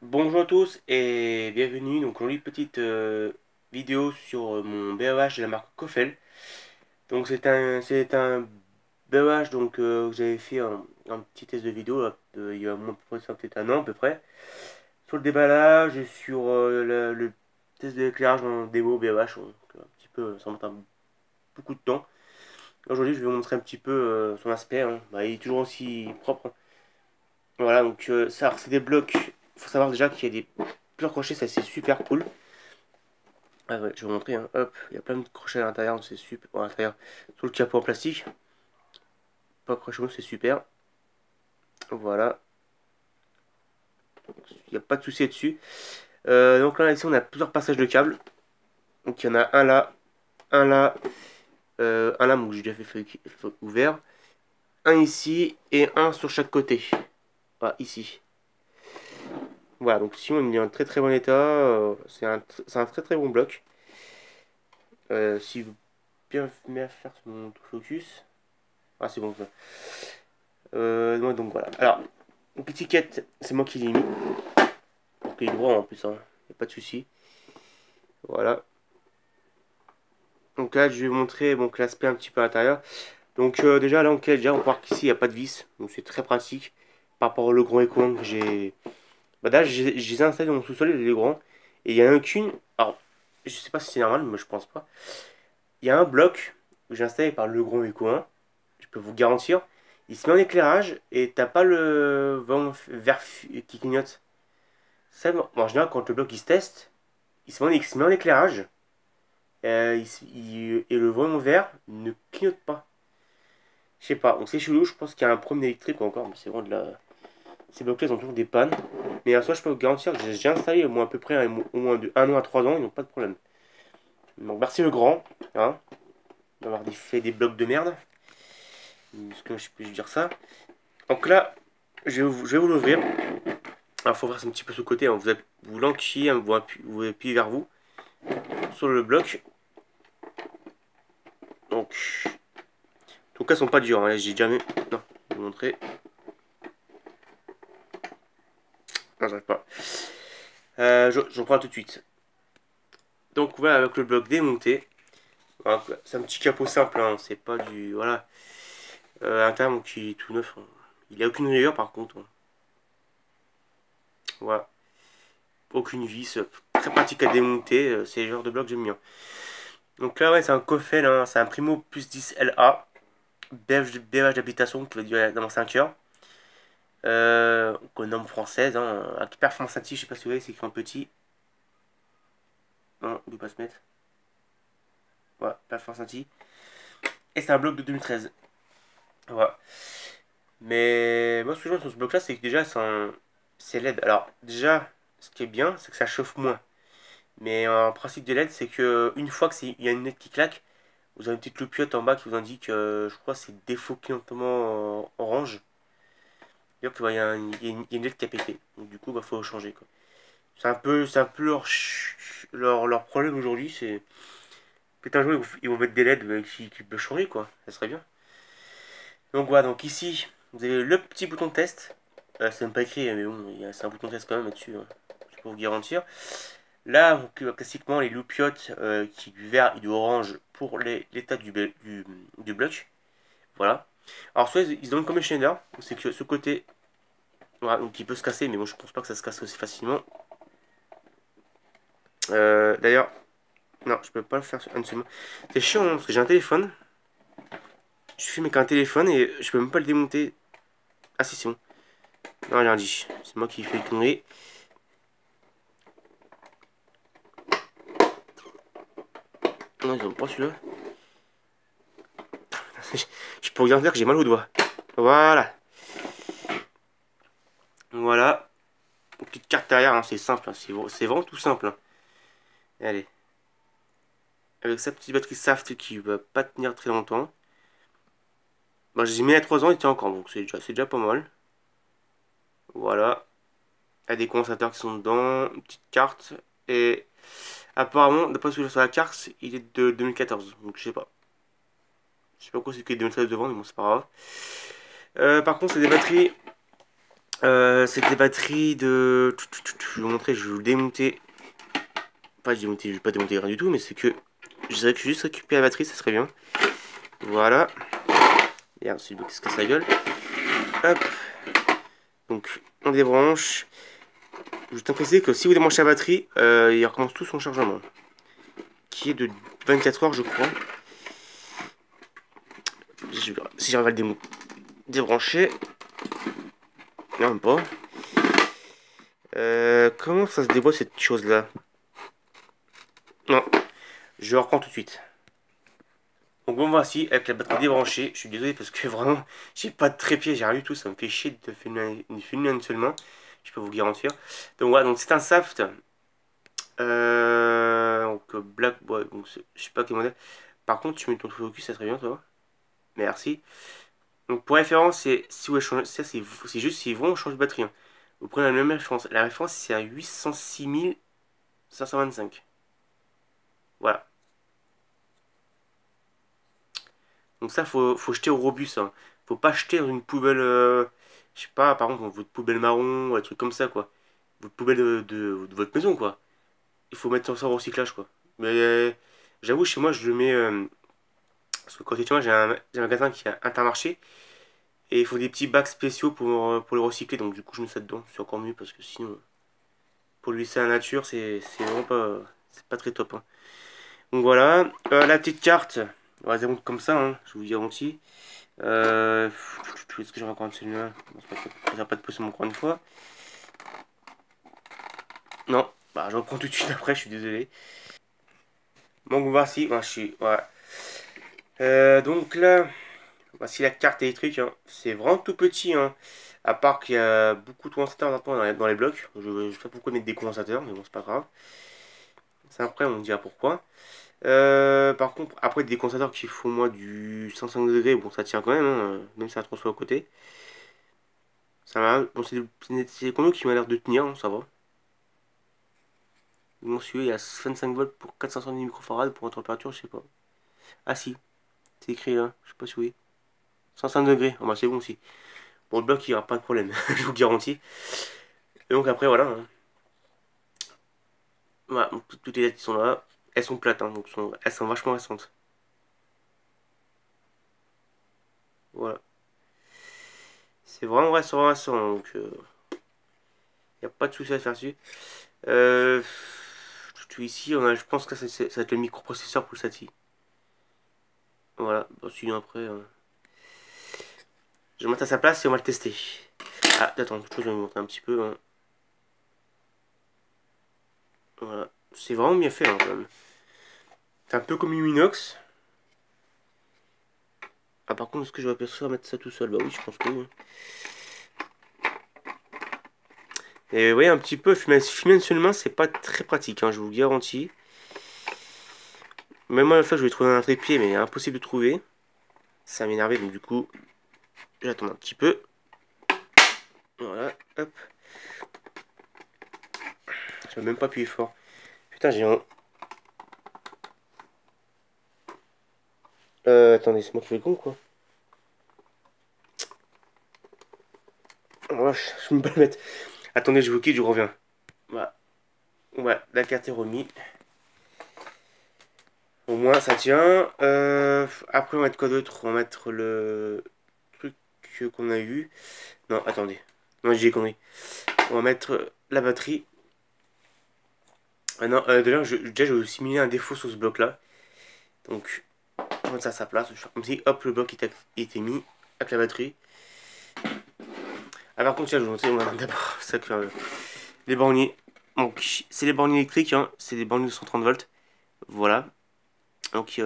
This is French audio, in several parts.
Bonjour à tous et bienvenue. Donc aujourd'hui petite vidéo sur mon BEH de la marque Kofel. Donc c'est un BEH que j'avais fait un petit test de vidéo là, il y a peut-être un an à peu près sur le déballage et sur le test de l'éclairage en démo BEH. Donc un petit peu ça prend beaucoup de temps. Aujourd'hui je vais vous montrer un petit peu son aspect, hein. Bah, il est toujours aussi propre, hein. Voilà, donc ça c'est des blocs. Il faut savoir déjà qu'il y a des plusieurs crochets, ça c'est super cool. Ah ouais, je vais vous montrer, hein. Hop, il y a plein de crochets à l'intérieur, donc c'est super. Bon, à l'intérieur, sur le capot en plastique, pas crochet, c'est super. Voilà, il n'y a pas de souci là-dessus. Donc là, ici, on a plusieurs passages de câbles. Donc il y en a un là, un là, donc j'ai déjà fait ouvert. Un ici et un sur chaque côté. Voilà, ici. Voilà, donc si on est en très très bon état, c'est un très très bon bloc. Si vous bien faire sur mon focus. Ah, c'est bon ça. Donc voilà. Alors, donc l'étiquette, c'est moi qui l'ai mis. Donc il est droit en plus, hein. Y a pas de souci. Voilà. Donc là, je vais vous montrer donc l'aspect un petit peu à l'intérieur. Donc déjà là, on voit qu'ici il n'y a pas de vis, donc c'est très pratique par rapport au Legrand Ecoin que j'ai. Bah là, je les ai installés dans mon sous-sol, les Legrand, et il y en a qu'une. Alors, je sais pas si c'est normal, mais je pense pas. Il y a un bloc que j'ai installé par Legrand Ecoin. Je peux vous garantir. Il se met en éclairage et t'as pas le vert qui clignote. Ça, bon, en général, quand le bloc il se teste, il se met en éclairage et le volant vert ne clignote pas. Je sais pas, donc c'est chelou, je pense qu'il y a un problème électrique encore, mais c'est vraiment de la. Ces blocs-là, ils ont toujours des pannes. Mais à soi, je peux vous garantir que j'ai installé au moins à peu près au moins de 1 an à 3 ans, ils n'ont pas de problème. Donc merci le grand, hein, d'avoir fait des blocs de merde. Est-ce que je peux dire ça? Donc là, je vais vous l'ouvrir. Alors, il faut voir un petit peu sur le côté, hein. Vous l'enquillez, hein, vous appuyez vers vous sur le bloc. Donc, en tout cas, ils sont pas durs, hein. J'ai jamais. Non, je vais vous montrer. Non, j'arrive pas. J'en parle tout de suite. Donc, voilà, avec le bloc démonté. Voilà, c'est un petit capot simple, hein. C'est pas du. Voilà. Un terme qui est tout neuf, hein. Il a aucune rayure par contre, hein. Voilà. Aucune vis. Très pratique à démonter. C'est le genre de bloc que j'aime bien. Donc là, ouais, c'est un Kofel, hein. C'est un Primo plus 10 LA. BH d'habitation qui va durer dans 5 heures. Aux normes françaises, hein. Avec performance anti, je sais pas si vous voyez, c'est écrit en petit. Non, il ne pas se mettre. Voilà, performance anti. Et c'est un bloc de 2013. Voilà. Mais moi, ce que je vois sur ce bloc-là, c'est que déjà, c'est LED. Alors, déjà, ce qui est bien, c'est que ça chauffe moins. Mais en principe des LED, c'est que une fois qu'il y a une LED qui claque, vous avez une petite loupiote en bas qui vous indique, je crois, c'est défaut clignotement orange. Et hop, il y a une LED qui a pété. Donc, du coup, bah, faut changer, quoi. C'est un peu leur problème aujourd'hui. C'est peut-être un jour, ils vont mettre des LED qui peuvent changer, quoi. Ça serait bien. Donc voilà, donc ici, vous avez le petit bouton de test. C'est même pas écrit, mais bon, c'est un bouton de test quand même là-dessus, hein. Je peux vous garantir. Là, donc, classiquement, les loupiotes du vert et du orange pour l'état du bloc. Voilà. Alors, soit ils se donnent comme les Schneider, c'est que ce côté, voilà, donc il peut se casser, mais moi je pense pas que ça se casse aussi facilement. D'ailleurs, non, je peux pas le faire sur un seul. C'est chiant, hein, parce que j'ai un téléphone. Je filme avec un téléphone et je peux même pas le démonter. Ah, si, c'est bon. Non, rien dit. C'est moi qui fais les conneries. Non, ils ont pas celui-là. Je peux regarder dire que j'ai mal au doigt. Voilà. Voilà. Une petite carte derrière, hein, c'est simple, hein, c'est vraiment tout simple, hein. Allez. Avec sa petite batterie Saft qui va pas tenir très longtemps. Bon, j'ai mis à 3 ans, il tient encore, donc c'est déjà pas mal. Voilà. Il y a des condensateurs qui sont dedans, une petite carte. Et apparemment, d'après ce que j'ai sur la carte, il est de 2014, donc je sais pas. Je sais pas quoi c'est que 2013 devant, mais bon, c'est pas grave. Par contre, c'est des batteries C'est des batteries de... Je vais vous montrer, je vais vous le démonter. Pas démonter, je vais pas démonter rien du tout, mais c'est que... Je dirais que juste récupérer la batterie, ça serait bien. Voilà. Merde, celui-là qui se casse la gueule. Hop. Donc, on débranche. Je tiens à préciser que si vous débranchez la batterie, il recommence tout son chargement. Qui est de 24 heures, je crois. Si j'arrive à le débrancher. Non, même pas. Comment ça se débranche cette chose-là? Non, je reprends tout de suite. Donc bon voici, avec la batterie débranchée, je suis désolé parce que vraiment, j'ai pas de trépied, j'ai rien du tout, ça me fait chier de filmer une seulement, je peux vous garantir. Donc voilà, donc c'est un Saft, donc Black, ouais, donc je sais pas quel modèle. Par contre, tu mets ton focus, ça serait bien toi. Merci. Donc pour référence, c'est si vous changez, ça c'est juste si vous on change de batterie, hein. Vous prenez la même référence. La référence c'est à 806 525. Voilà. Donc ça, faut jeter au robuste, hein. Faut pas jeter dans une poubelle, je sais pas, par exemple, votre poubelle marron, ou un truc comme ça, quoi. Votre poubelle de votre maison, quoi. Il faut mettre ça au recyclage, quoi. Mais j'avoue, chez moi, je le mets... parce que quand chez moi, j'ai un magasin qui a Intermarché, et il faut des petits bacs spéciaux pour le recycler, donc du coup, je mets ça dedans. C'est encore mieux, parce que sinon, pour le laisser à la nature, c'est vraiment pas... C'est pas très top, hein. Donc voilà, la petite carte, on va démonter comme ça, hein, je vous garantis. Est-ce que j'ai encore un de celui-là? Ça va pas de possible encore une fois. Non, bah je reprends tout de suite après, je suis désolé. Bon, voici, je suis. Voilà. Donc là, voici la carte électrique, hein. C'est vraiment tout petit, hein. À part qu'il y a beaucoup de condensateurs maintenant dans les blocs. Je sais pas pourquoi mettre des condensateurs, mais bon, c'est pas grave. Ça après, on dira pourquoi. Par contre, après des condensateurs qui font moi du 105 degrés, bon, ça tient quand même, hein, même si ça transforme à côté. Ça va. Bon, c'est des condos qui m'a l'air de tenir, hein, ça va. Mon celui-là, il y a 25 volts pour 470 microfarads pour une température, je sais pas. Ah si, c'est écrit là, je sais pas si vous voyez. 105 degrés, ah bah c'est bon aussi. Pour le bloc, il n'y aura pas de problème, je vous garantis. Et donc après, voilà, hein. Voilà, donc, toutes les lettres qui sont là, elles sont plates, hein, donc elles sont vachement récentes. Voilà. C'est vraiment récent, donc il n'y a pas de souci à faire dessus. Euh, tout ici, je pense que ça va être le microprocesseur pour le SATI. Voilà, bon, sinon après, je vais le mettre à sa place et on va le tester. Ah, attends, autre chose, je vais vous montrer un petit peu, hein. Voilà, c'est vraiment bien fait, hein, quand même. C'est un peu comme une inox. Ah, par contre, est-ce que je vais apercevoir mettre ça tout seul? Bah oui, je pense que oui. Et vous voyez, un petit peu, filmer une seule main, c'est pas très pratique, hein, je vous le garantis. Même moi, la fois, je vais trouver un trépied, mais impossible de trouver. Ça m'énervait, donc du coup, j'attends un petit peu. Voilà, hop. Je vais même pas appuyer fort. Putain, j'ai un... attendez, c'est moi qui fais le con, quoi. Oh, je me pas le mettre. Attendez, je vous quitte, je reviens. Voilà. Ouais, la carte est remise. Au moins, ça tient. Après, on va mettre quoi d'autre? On va mettre le truc qu'on a eu. Non, attendez. Non, j'ai connu. On va mettre la batterie. Ah non, d'ailleurs, déjà, je vais simuler un défaut sur ce bloc-là. Donc, on va mettre ça à sa place. Je vais faire comme si, hop, le bloc était mis avec la batterie. Ah, par contre, tiens, je vais vous montrer d'abord ça que les borniers. Donc, c'est les borniers électriques, hein. C'est des borniers de 130 volts. Voilà. Donc,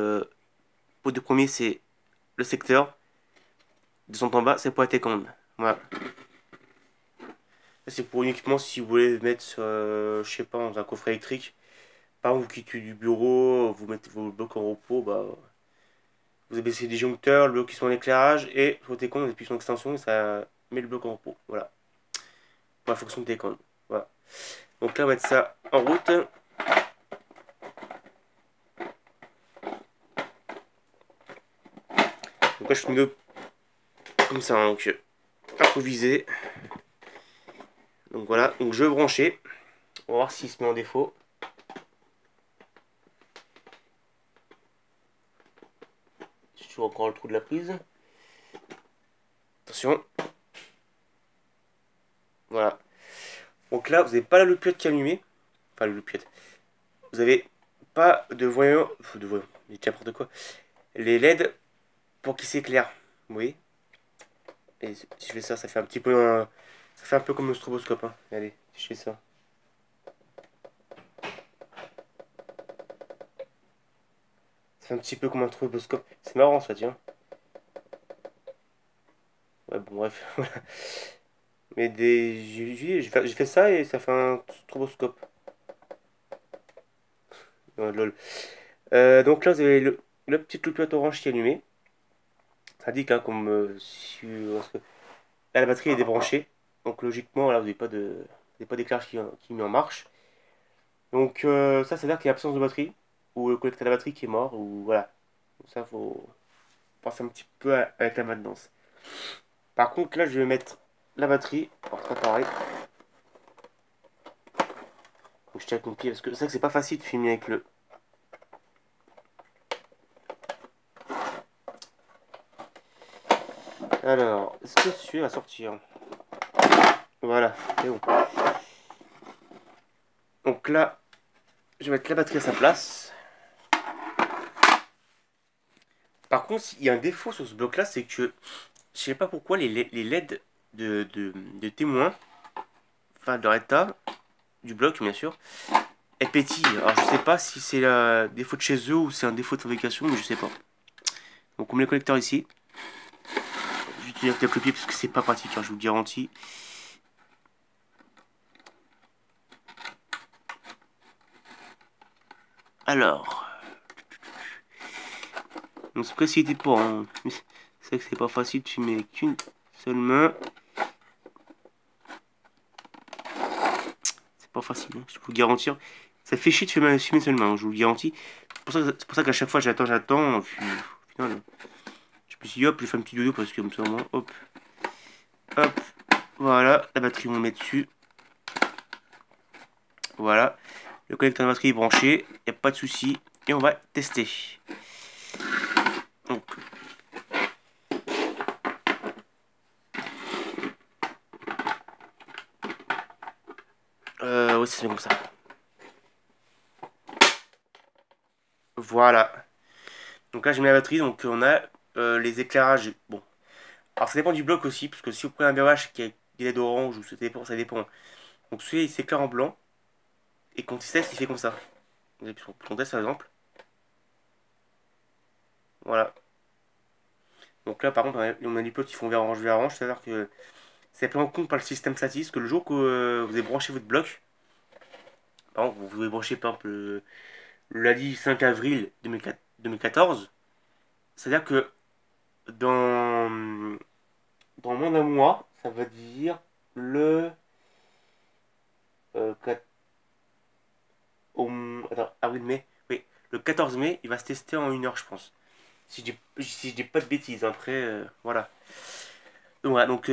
pour le premier, c'est le secteur. Descente en bas, c'est pour la télécommande. Voilà. C'est pour uniquement si vous voulez mettre, je sais pas, dans un coffret électrique. Par exemple, vous quittez du bureau, vous mettez vos blocs en repos, bah, vous abaissez les disjoncteurs, le bloc qui sont en éclairage, et votre télécommande, vous appuyez sur l'extension et ça met le bloc en repos. Voilà. Pour la fonction de télécommande. Voilà. Donc là, on va mettre ça en route. Donc là, je fais une comme ça, hein, donc improvisé. Donc voilà, donc je vais brancher. On va voir s'il se met en défaut. J'ai toujours encore le trou de la prise. Attention. Voilà. Donc là, vous n'avez pas la loupiote qui est allumée. Enfin, la loupiote. Vous n'avez pas de voyant. De voyant, n'importe quoi. Les LED pour qu'ils s'éclairent. Vous voyez? Et si je fais ça, ça fait un petit peu. Ça fait un peu comme le stroboscope. Hein. Allez, si je fais ça. Ça fait un petit peu comme un stroboscope. C'est marrant ça, tiens. Ouais, bon, bref. Voilà. Mais j'ai fait ça et ça fait un stroboscope. Oh, lol. Donc là, vous avez le petit loupiote orange qui est allumé. Ça indique hein, comme parce que là, la batterie est débranchée. Donc logiquement, là, vous n'avez pas d'éclairage qui met en marche. Donc ça, c'est-à-dire qu'il y a absence de batterie. Ou le connecteur à la batterie qui est mort. Ou voilà. Donc ça, faut penser un petit peu avec la maintenance. Par contre, là, je vais mettre la batterie. Alors, très pareil. Faut que je tiens avec mon pied. Parce que c'est vrai que c'est pas facile de filmer avec le. Alors, est-ce que celui va sortir? Voilà, c'est bon. Donc là, je vais mettre la batterie à sa place. Par contre, il y a un défaut sur ce bloc-là, c'est que je sais pas pourquoi les LED de témoins, enfin de leur état, du bloc bien sûr, elles pétillent. Alors je sais pas si c'est un défaut de chez eux ou c'est un défaut de fabrication, mais je sais pas. Donc on met le connecteur ici. Je vais tenir avec le pied parce que c'est pas pratique, hein, je vous le garantis. Alors, on se précipite pas. Hein. C'est vrai que c'est pas facile, tu mets qu'une seule main. C'est pas facile, hein, je peux vous garantir. Ça fait chier de filmer une seule main, hein, je vous le garantis. C'est pour ça qu'à chaque fois j'attends. Puis au final, je me suis dit hop, je fais un petit dodo parce que comme ça au moins, hop, hop, voilà, la batterie on met dessus. Voilà, le connecteur de batterie est branché, il n'y a pas de souci. Et on va tester. Donc, oui, c'est comme ça. Voilà. Donc là, j'ai mis la batterie, donc on a les éclairages. Bon, alors ça dépend du bloc aussi, parce que si vous prenez un BOH qui a des LED orange ou ça dépend, ça dépend. Donc celui-là, il s'éclaire en blanc, et quand il teste, il fait comme ça. Vous avez sur le test par exemple. Voilà. Donc là, par contre, on a des potes qui font vert orange, c'est-à-dire que c'est pris en compte par le système Satis que le jour que vous avez branché votre bloc, par exemple, vous avez branché par exemple le lundi 5 avril 2014, c'est-à-dire que dans, dans moins d'un mois, ça va dire le 4, attends, avril-mai, oui, le 14 mai, il va se tester en 1 heure, je pense. Si je dis pas de bêtises, après, voilà. Donc, voilà, donc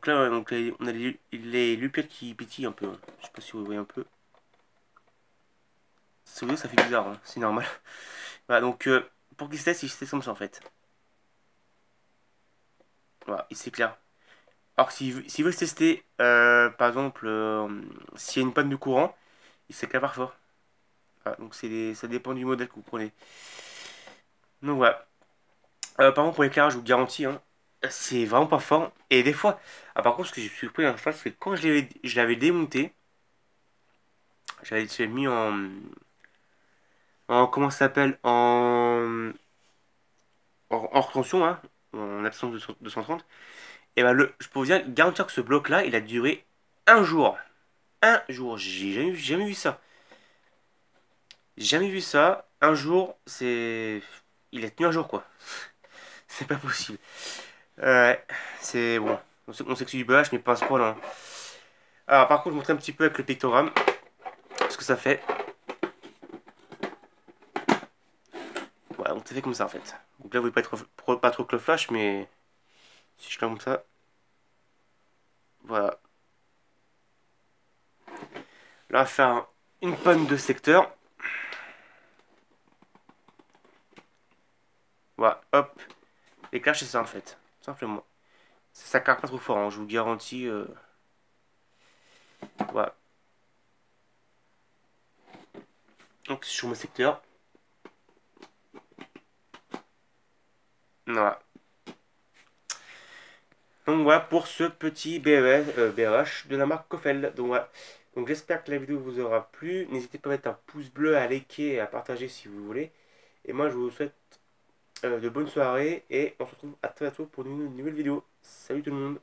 là, ouais, on a les lupiottes qui pétillent un peu. Hein. Je sais pas si vous voyez un peu. Si vous voyez, ça fait bizarre, hein, c'est normal. Voilà, donc pour qu'il se teste, il se teste comme ça en fait. Voilà, il s'éclaire. Alors que s'il veut se tester, par exemple, s'il y a une panne de courant, il s'éclaire parfois. Voilà, donc ça dépend du modèle que vous prenez. Donc voilà. Par contre, pour l'éclairage, je vous garantis, hein, c'est vraiment pas fort. Et des fois, par contre, ce que j'ai surpris en face, c'est que quand je l'avais démonté, j'avais mis comment ça s'appelle, en hors tension, hein, en absence de 230. Et ben je peux vous garantir que ce bloc-là, il a duré 1 jour. 1 jour, j'ai jamais vu ça. Jamais vu ça. Un jour, c'est. Il a tenu 1 jour, quoi. C'est pas possible. Ouais, c'est bon. On sait que c'est du BH, mais pas à ce point-là. Hein. Alors, par contre, je vous montrer un petit peu avec le pictogramme ce que ça fait. Voilà, donc ça fait comme ça en fait. Donc là, vous pouvez pas trop que le flash, mais si je fais comme ça, voilà. Là, on va faire une panne de secteur. Voilà, hop. L'éclairage, c'est ça en fait. Simplement. Ça carre pas trop fort, hein, je vous garantis. Voilà. Donc, sur mon secteur. Voilà. Donc voilà pour ce petit BRH de la marque Kofel. Donc voilà. Donc j'espère que la vidéo vous aura plu. N'hésitez pas à mettre un pouce bleu, à liker et à partager si vous voulez. Et moi je vous souhaite de bonnes soirées et on se retrouve à très bientôt pour une nouvelle vidéo. Salut tout le monde.